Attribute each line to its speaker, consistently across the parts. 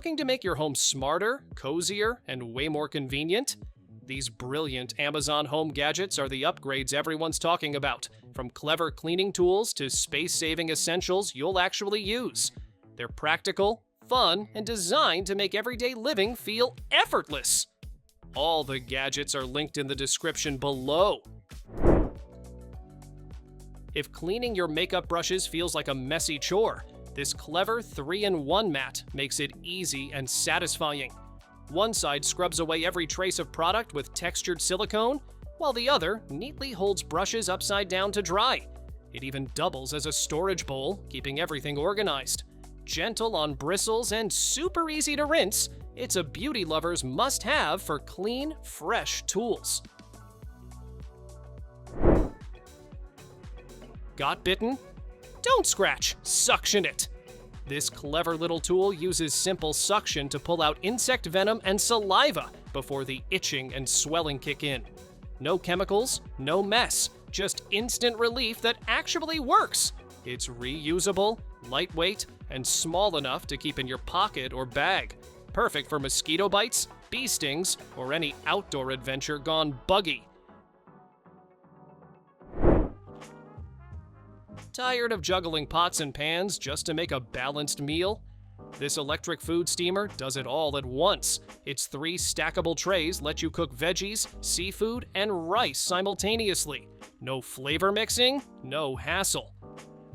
Speaker 1: Looking to make your home smarter, cozier, and way more convenient? These brilliant Amazon home gadgets are the upgrades everyone's talking about, from clever cleaning tools to space-saving essentials you'll actually use. They're practical, fun, and designed to make everyday living feel effortless. All the gadgets are linked in the description below. If cleaning your makeup brushes feels like a messy chore, this clever 3-in-1 mat makes it easy and satisfying. One side scrubs away every trace of product with textured silicone, while the other neatly holds brushes upside down to dry. It even doubles as a storage bowl, keeping everything organized. Gentle on bristles and super easy to rinse, it's a beauty lover's must-have for clean, fresh tools. Got bitten? Don't scratch, suction it! This clever little tool uses simple suction to pull out insect venom and saliva before the itching and swelling kick in. No chemicals, no mess, just instant relief that actually works. It's reusable, lightweight, and small enough to keep in your pocket or bag. Perfect for mosquito bites, bee stings, or any outdoor adventure gone buggy. Tired of juggling pots and pans just to make a balanced meal? This electric food steamer does it all at once. Its 3 stackable trays let you cook veggies, seafood, and rice simultaneously. No flavor mixing, no hassle.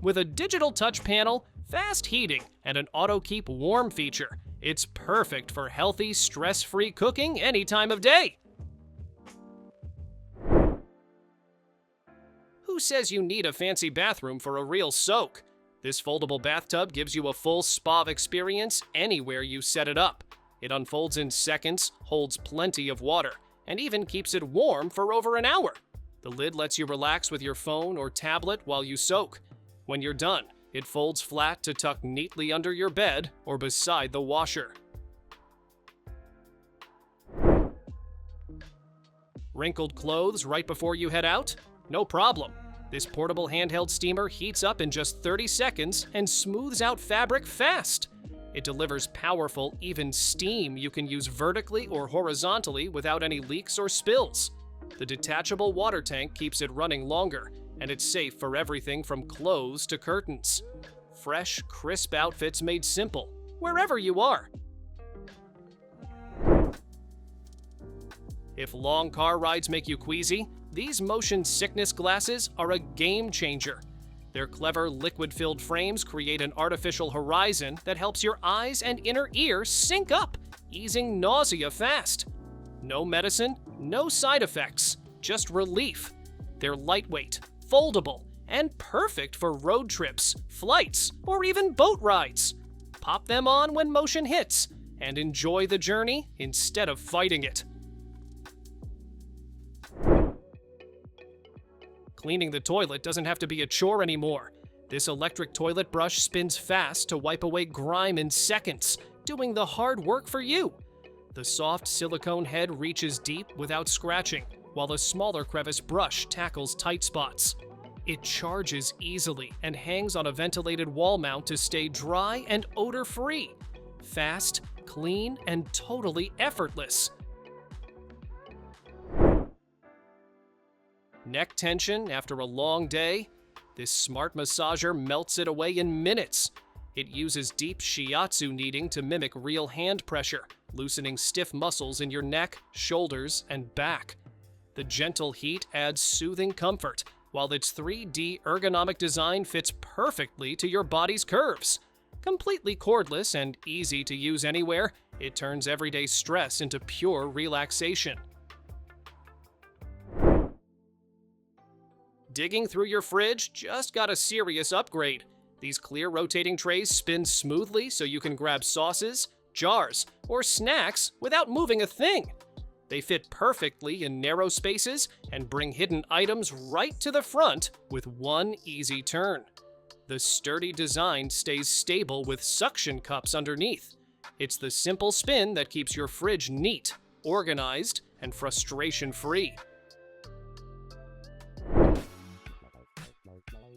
Speaker 1: With a digital touch panel, fast heating, and an auto keep warm feature, it's perfect for healthy, stress-free cooking any time of day. Who says you need a fancy bathroom for a real soak? This foldable bathtub gives you a full spa experience anywhere you set it up. It unfolds in seconds, holds plenty of water, and even keeps it warm for over an hour. The lid lets you relax with your phone or tablet while you soak. When you're done, it folds flat to tuck neatly under your bed or beside the washer. Wrinkled clothes right before you head out? No problem. This portable handheld steamer heats up in just 30 seconds and smooths out fabric fast. It delivers powerful, even steam you can use vertically or horizontally without any leaks or spills. The detachable water tank keeps it running longer, and it's safe for everything from clothes to curtains. Fresh, crisp outfits made simple, wherever you are. If long car rides make you queasy, these motion sickness glasses are a game changer. Their clever liquid-filled frames create an artificial horizon that helps your eyes and inner ear sync up, easing nausea fast. No medicine, no side effects, just relief. They're lightweight, foldable, and perfect for road trips, flights, or even boat rides. Pop them on when motion hits, and enjoy the journey instead of fighting it. Cleaning the toilet doesn't have to be a chore anymore. This electric toilet brush spins fast to wipe away grime in seconds, doing the hard work for you. The soft silicone head reaches deep without scratching, while the smaller crevice brush tackles tight spots. It charges easily and hangs on a ventilated wall mount to stay dry and odor-free. Fast, clean, and totally effortless. Neck tension after a long day? This smart massager melts it away in minutes. It uses deep shiatsu kneading to mimic real hand pressure, loosening stiff muscles in your neck, shoulders, and back. The gentle heat adds soothing comfort, while its 3D ergonomic design fits perfectly to your body's curves. Completely cordless and easy to use anywhere, it turns everyday stress into pure relaxation. Digging through your fridge just got a serious upgrade. These clear rotating trays spin smoothly so you can grab sauces, jars, or snacks without moving a thing. They fit perfectly in narrow spaces and bring hidden items right to the front with one easy turn. The sturdy design stays stable with suction cups underneath. It's the simple spin that keeps your fridge neat, organized, and frustration-free.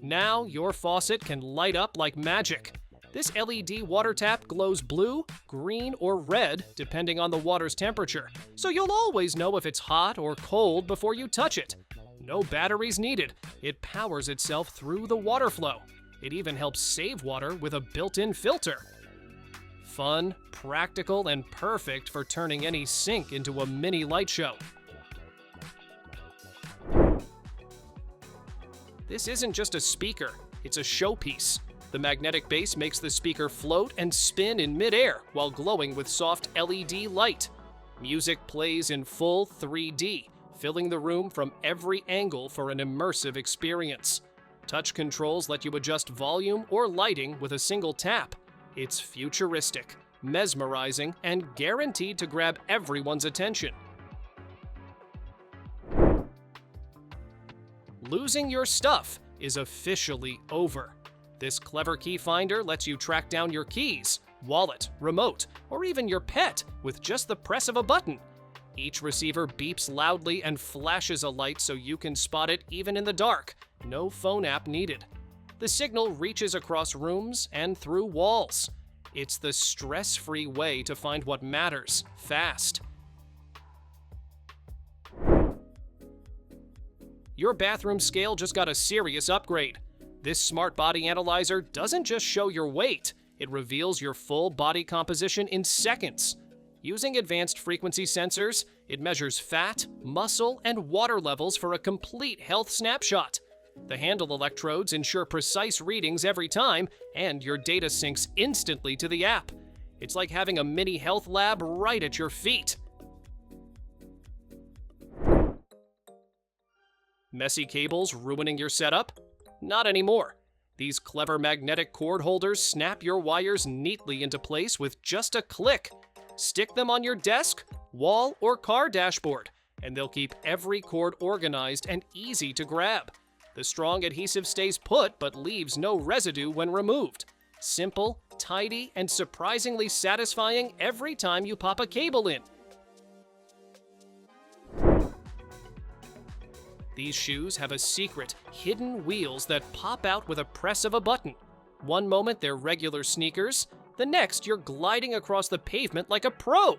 Speaker 1: Now your faucet can light up like magic. This LED water tap glows blue, green, or red depending on the water's temperature, so you'll always know if it's hot or cold before you touch it. No batteries needed. It powers itself through the water flow. It even helps save water with a built-in filter. Fun, practical, and perfect for turning any sink into a mini light show. This isn't just a speaker, it's a showpiece. The magnetic base makes the speaker float and spin in midair while glowing with soft LED light. Music plays in full 3D, filling the room from every angle for an immersive experience. Touch controls let you adjust volume or lighting with a single tap. It's futuristic, mesmerizing, and guaranteed to grab everyone's attention. Losing your stuff is officially over. This clever key finder lets you track down your keys, wallet, remote, or even your pet with just the press of a button. Each receiver beeps loudly and flashes a light so you can spot it even in the dark. No phone app needed. The signal reaches across rooms and through walls. It's the stress-free way to find what matters fast. Your bathroom scale just got a serious upgrade. This smart body analyzer doesn't just show your weight, it reveals your full body composition in seconds. Using advanced frequency sensors, it measures fat, muscle, and water levels for a complete health snapshot. The handle electrodes ensure precise readings every time, and your data syncs instantly to the app. It's like having a mini health lab right at your feet. Messy cables ruining your setup? Not anymore. These clever magnetic cord holders snap your wires neatly into place with just a click. Stick them on your desk, wall, or car dashboard, and they'll keep every cord organized and easy to grab. The strong adhesive stays put but leaves no residue when removed. Simple, tidy, and surprisingly satisfying every time you pop a cable in. These shoes have a secret, hidden wheels that pop out with a press of a button. One moment they're regular sneakers, the next you're gliding across the pavement like a pro.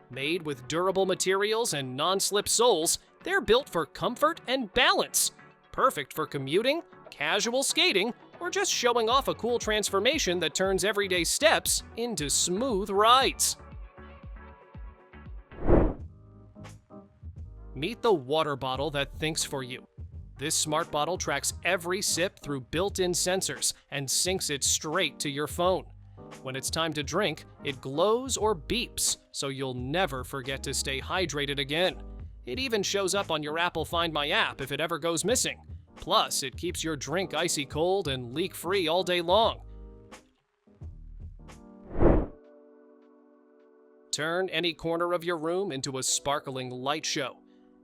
Speaker 1: Made with durable materials and non-slip soles, they're built for comfort and balance. Perfect for commuting, casual skating, or just showing off a cool transformation that turns everyday steps into smooth rides. Meet the water bottle that thinks for you. This smart bottle tracks every sip through built-in sensors and syncs it straight to your phone. When it's time to drink, it glows or beeps, so you'll never forget to stay hydrated again. It even shows up on your Apple Find My app if it ever goes missing. Plus, it keeps your drink icy cold and leak-free all day long. Turn any corner of your room into a sparkling light show.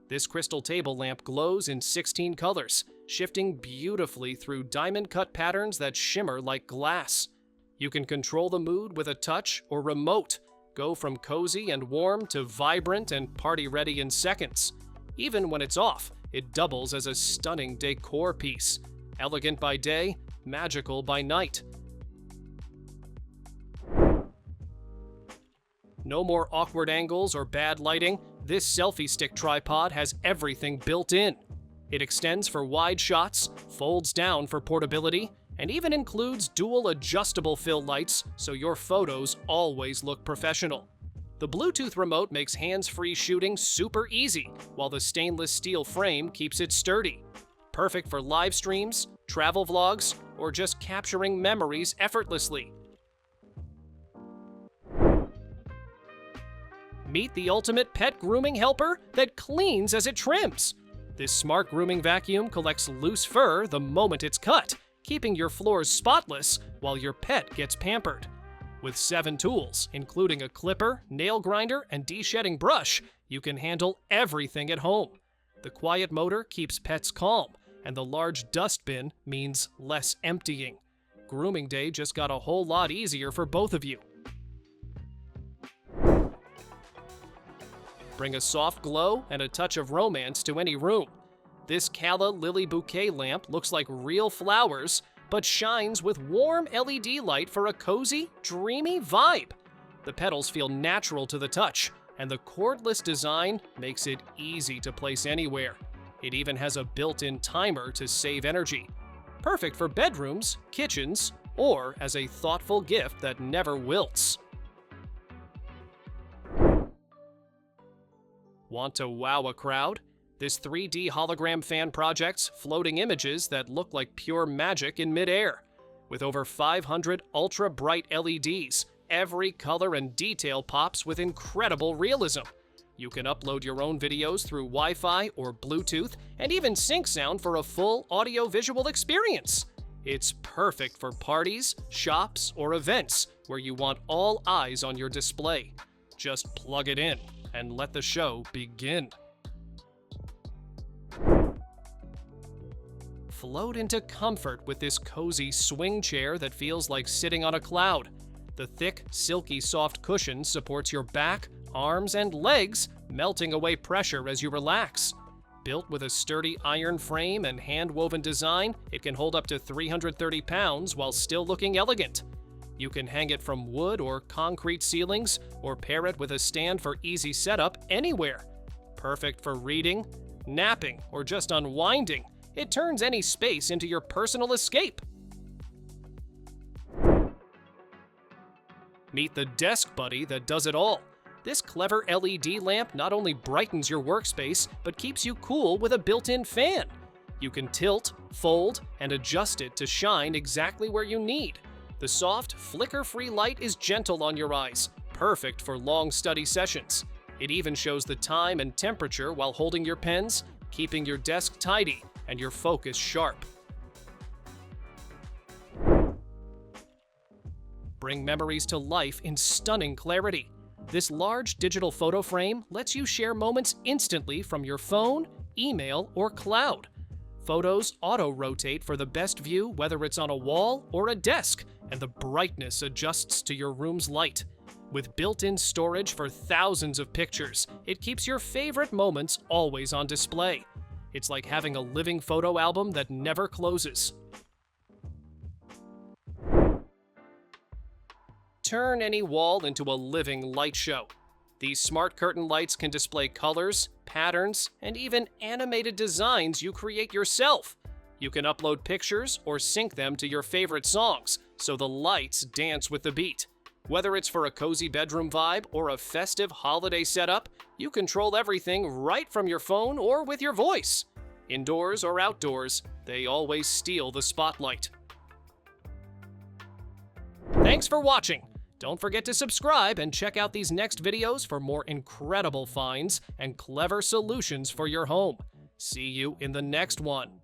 Speaker 1: This crystal table lamp glows in 16 colors, shifting beautifully through diamond-cut patterns that shimmer like glass. You can control the mood with a touch or remote, go from cozy and warm to vibrant and party-ready in seconds. Even when it's off, it doubles as a stunning decor piece. Elegant by day, magical by night. No more awkward angles or bad lighting. This Selfie Stick tripod has everything built in. It extends for wide shots, folds down for portability, and even includes dual adjustable fill lights so your photos always look professional. The Bluetooth remote makes hands-free shooting super easy, while the stainless steel frame keeps it sturdy. Perfect for live streams, travel vlogs, or just capturing memories effortlessly. Meet the ultimate pet grooming helper that cleans as it trims. This smart grooming vacuum collects loose fur the moment it's cut, keeping your floors spotless while your pet gets pampered. With 7 tools, including a clipper, nail grinder, and de-shedding brush, you can handle everything at home. The quiet motor keeps pets calm, and the large dustbin means less emptying. Grooming day just got a whole lot easier for both of you. Bring a soft glow and a touch of romance to any room. This Calla Lily Bouquet lamp looks like real flowers, but shines with warm LED light for a cozy, dreamy vibe. The pedals feel natural to the touch, and the cordless design makes it easy to place anywhere. It even has a built-in timer to save energy. Perfect for bedrooms, kitchens, or as a thoughtful gift that never wilts. Want to wow a crowd? This 3D hologram fan projects floating images that look like pure magic in midair. With over 500 ultra-bright LEDs, every color and detail pops with incredible realism. You can upload your own videos through Wi-Fi or Bluetooth and even sync sound for a full audio-visual experience. It's perfect for parties, shops, or events where you want all eyes on your display. Just plug it in and let the show begin. Float into comfort with this cozy swing chair that feels like sitting on a cloud. The thick, silky soft cushion supports your back, arms, and legs, melting away pressure as you relax. Built with a sturdy iron frame and hand-woven design, it can hold up to 330 pounds while still looking elegant. You can hang it from wood or concrete ceilings, or pair it with a stand for easy setup anywhere. Perfect for reading, napping, or just unwinding. It turns any space into your personal escape. Meet the desk buddy that does it all. This clever LED lamp not only brightens your workspace, but keeps you cool with a built-in fan. You can tilt, fold, and adjust it to shine exactly where you need. The soft, flicker-free light is gentle on your eyes, perfect for long study sessions. It even shows the time and temperature while holding your pens, keeping your desk tidy and your focus sharp. Bring memories to life in stunning clarity. This large digital photo frame lets you share moments instantly from your phone, email, or cloud. Photos auto-rotate for the best view whether it's on a wall or a desk, and the brightness adjusts to your room's light. With built-in storage for thousands of pictures, it keeps your favorite moments always on display. It's like having a living photo album that never closes. Turn any wall into a living light show. These smart curtain lights can display colors, patterns, and even animated designs you create yourself. You can upload pictures or sync them to your favorite songs, so the lights dance with the beat. Whether it's for a cozy bedroom vibe or a festive holiday setup, you control everything right from your phone or with your voice. Indoors or outdoors, they always steal the spotlight. Thanks for watching! Don't forget to subscribe and check out these next videos for more incredible finds and clever solutions for your home. See you in the next one.